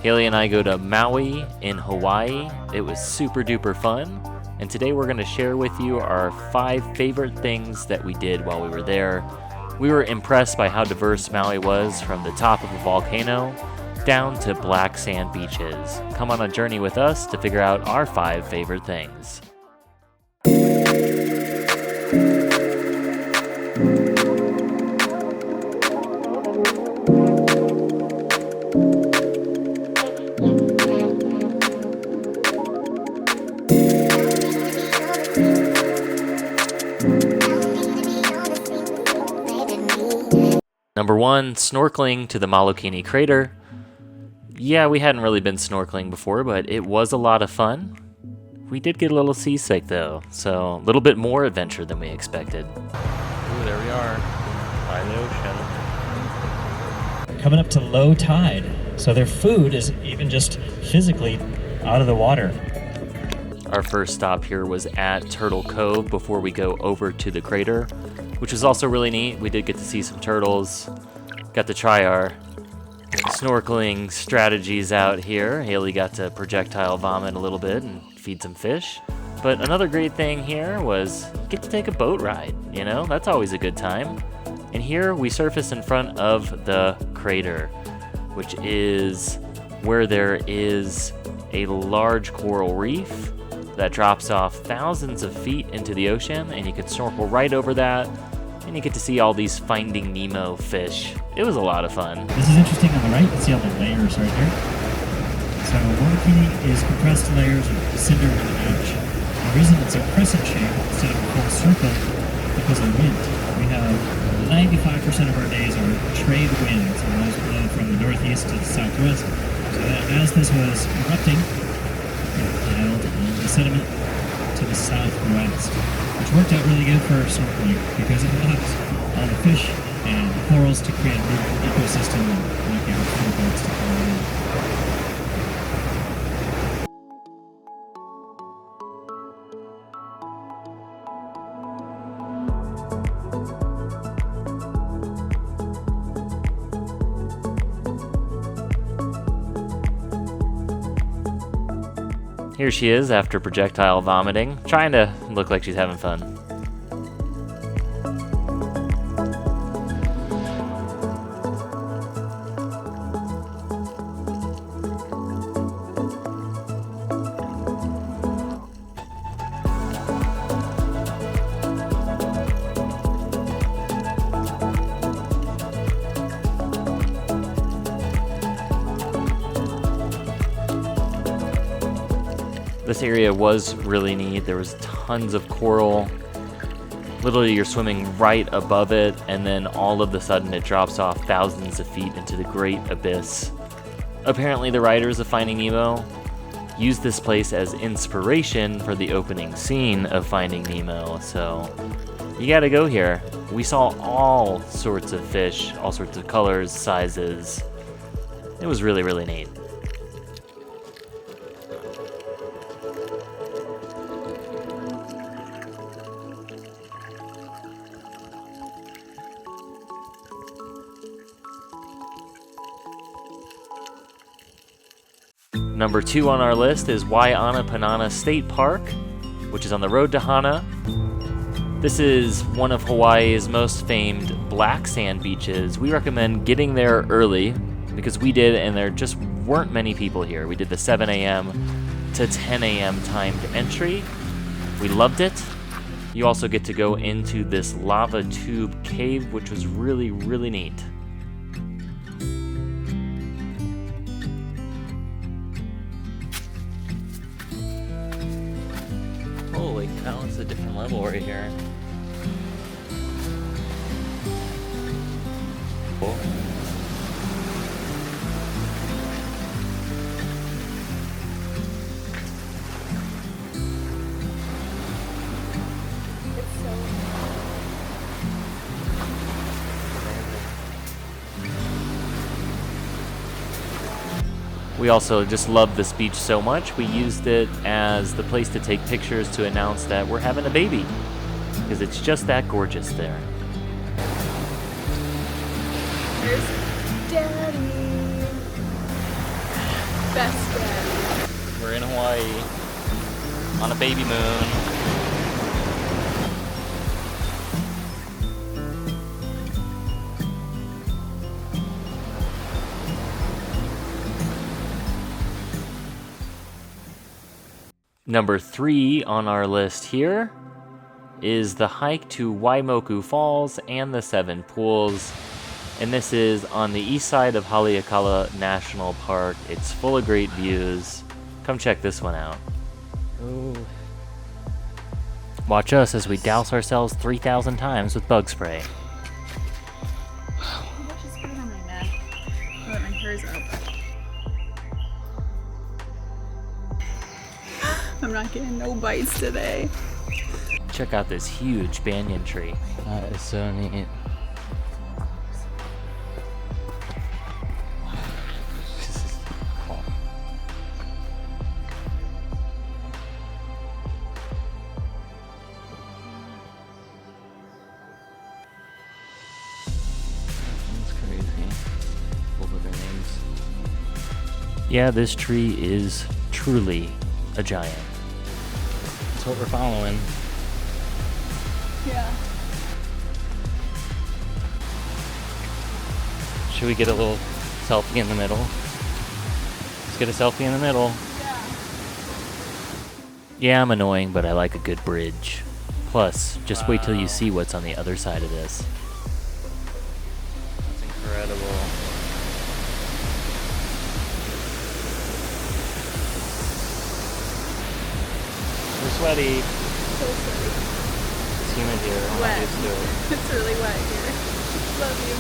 Haley and I go to Maui in Hawaii. It was super duper fun. And today we're going to share with you our 5 favorite things that we did while we were there. We were impressed by how diverse Maui was, from the top of a volcano down to black sand beaches. Come on a journey with us to figure out our 5 favorite things. Number 1, snorkeling to the Molokini Crater. Yeah, we hadn't really been snorkeling before, but it was a lot of fun. We did get a little seasick though, so a little bit more adventure than we expected. Ooh, there we are, by the ocean. Coming up to low tide, so their food is even just physically out of the water. Our first stop here was at Turtle Cove before we go over to the crater, which was also really neat. We did get to see some turtles, got to try our snorkeling strategies out here. Haley got to projectile vomit a little bit and feed some fish. But another great thing here was get to take a boat ride, you know? That's always a good time. And here we surface in front of the crater, which is where there is a large coral reef that drops off thousands of feet into the ocean, and you can snorkel right over that, and you get to see all these Finding Nemo fish. It was a lot of fun. This is interesting on the right. You can see all the layers right here. So Molikini is compressed layers of cinder and ash. The reason it's a crescent shape instead of a full circle because of the wind. We have 95% of our days are trade winds, and those blow from the northeast to the southwest. So that as this was erupting, it piled all the sediment to the southwest, which worked out really good for snorkeling because it allows all the fish and the corals to create a new ecosystem and knock out food boats to come in. Here she is after projectile vomiting, trying to look like she's having fun. This area was really neat. There was tons of coral. Literally, you're swimming right above it, and then all of a sudden it drops off thousands of feet into the great abyss. Apparently, the writers of Finding Nemo used this place as inspiration for the opening scene of Finding Nemo, so you gotta go here. We saw all sorts of fish, all sorts of colors, sizes. It was really, really neat. Number 2 on our list is Wai'anapanapa State Park, which is on the road to Hana. This is one of Hawaii's most famed black sand beaches. We recommend getting there early because we did, and there just weren't many people here. We did the 7 a.m. to 10 a.m. timed entry. We loved it. You also get to go into this lava tube cave, which was really, really neat. Holy cow, it's a different level right here. Cool. We also just love this beach so much, we used it as the place to take pictures to announce that we're having a baby, because it's just that gorgeous there. There's Daddy. Best friend. We're in Hawaii on a baby moon. Number 3 on our list here is the hike to Waimoku Falls and the 7 Pools. And this is on the east side of Haleakala National Park. It's full of great views. Come check this one out. Ooh. Watch us as we douse ourselves 3,000 times with bug spray. I just put it on my neck. I'll let my hair's up. I'm not getting no bites today. Check out this huge banyan tree. That is so neat. Yeah, this tree is truly a giant. That's what we're following. Yeah. Should we get a little selfie in the middle? Let's get a selfie in the middle. Yeah. Yeah, I'm annoying, but I like a good bridge. Plus, just wait till you see what's on the other side of this. That's incredible. We're sweaty. So sweaty. It's humid here. I'm not Wet. used to it. It's really wet here. Love you.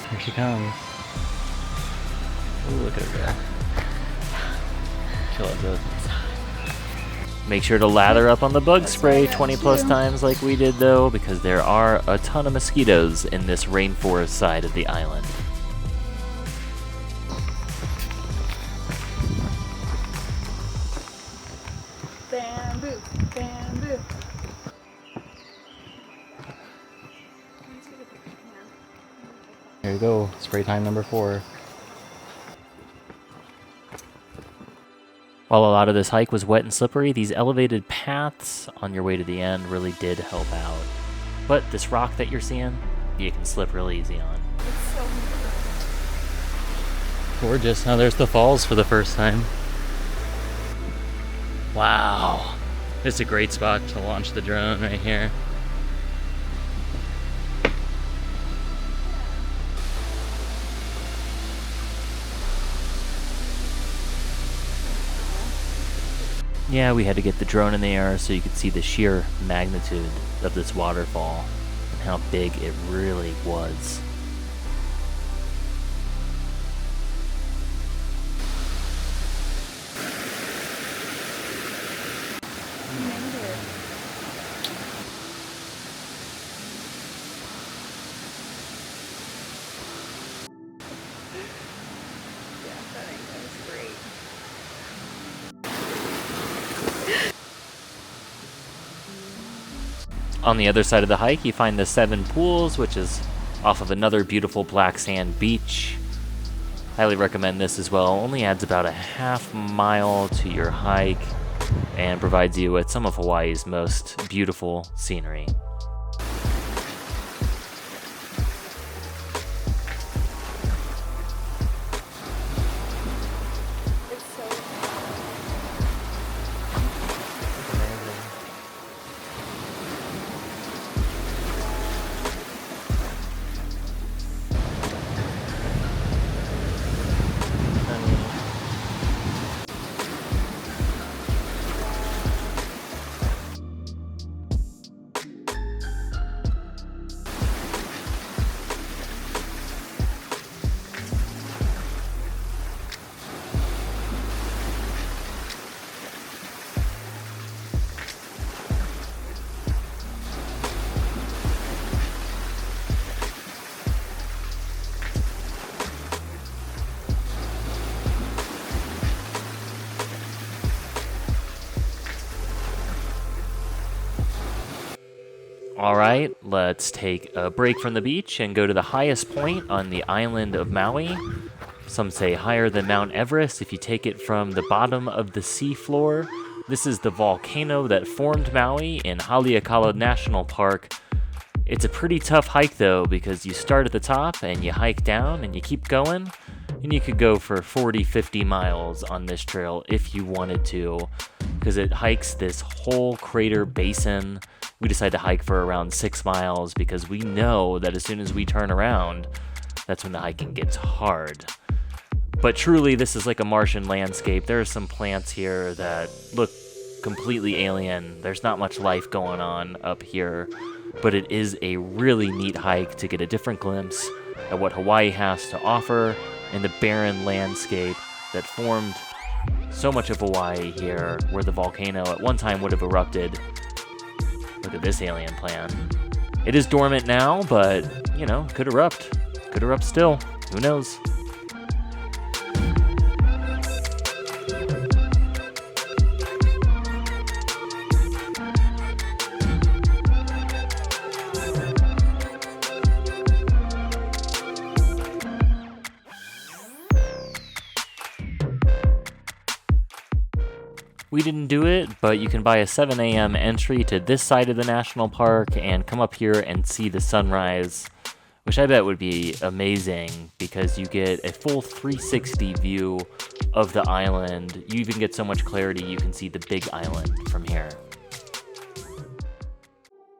Here she comes. Ooh, look at her go. She loves it. Make sure to lather up on the bug spray 20 plus times like we did though, because there are a ton of mosquitoes in this rainforest side of the island. Bamboo, bamboo. Here you go, spray time number 4. While a lot of this hike was wet and slippery, these elevated paths on your way to the end really did help out. But this rock that you're seeing, you can slip real easy on. It's so Gorgeous. Now there's the falls for the first time. Wow. This is a great spot to launch the drone right here. Yeah, we had to get the drone in the air so you could see the sheer magnitude of this waterfall and how big it really was. On the other side of the hike, you find the 7 Pools, which is off of another beautiful black sand beach. Highly recommend this as well. Only adds about a half mile to your hike and provides you with some of Hawaii's most beautiful scenery. Alright, let's take a break from the beach and go to the highest point on the island of Maui. Some say higher than Mount Everest if you take it from the bottom of the seafloor. This is the volcano that formed Maui in Haleakala National Park. It's a pretty tough hike though, because you start at the top and you hike down and you keep going, and you could go for 40-50 miles on this trail if you wanted to, because it hikes this whole crater basin. We decided to hike for around 6 miles because we know that as soon as we turn around, that's when the hiking gets hard. But truly, this is like a Martian landscape. There are some plants here that look completely alien. There's not much life going on up here, but it is a really neat hike to get a different glimpse at what Hawaii has to offer and the barren landscape that formed so much of Hawaii here, where the volcano at one time would have erupted. Look at this alien plant. It is dormant now, but, you know, could erupt. Could erupt still. Who knows? We didn't do it, but you can buy a 7 a.m. entry to this side of the national park and come up here and see the sunrise, which I bet would be amazing because you get a full 360 view of the island. You even get so much clarity you can see the big island from here.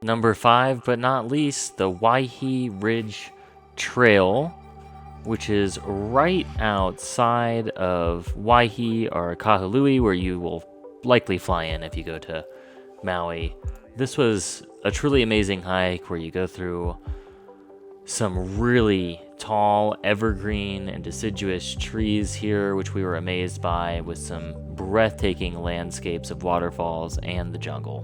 Number 5, but not least, the Waihee Ridge Trail, which is right outside of Waihee or Kahului, where you will likely fly in if you go to Maui. This was a truly amazing hike where you go through some really tall evergreen and deciduous trees here, which we were amazed by, with some breathtaking landscapes of waterfalls and the jungle.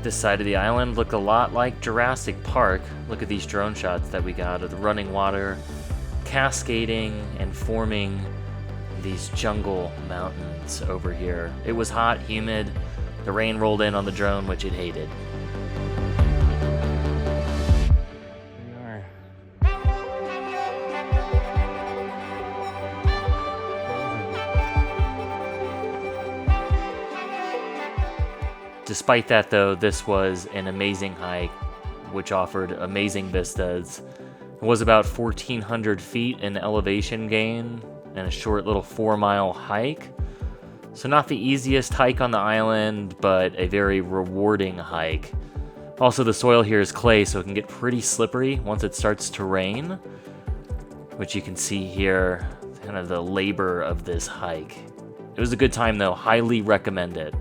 This side of the island looked a lot like Jurassic Park. Look at these drone shots that we got of the running water cascading and forming these jungle mountains over here. It was hot, humid. The rain rolled in on the drone, which it hated. Despite that, though, this was an amazing hike, which offered amazing vistas. It was about 1,400 feet in elevation gain and a short little 4-mile hike. So not the easiest hike on the island, but a very rewarding hike. Also, the soil here is clay, so it can get pretty slippery once it starts to rain, which you can see here, kind of the labor of this hike. It was a good time, though. Highly recommend it.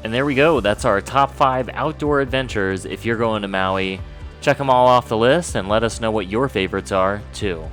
And there we go, that's our top 5 outdoor adventures if you're going to Maui. Check them all off the list and let us know what your favorites are, too.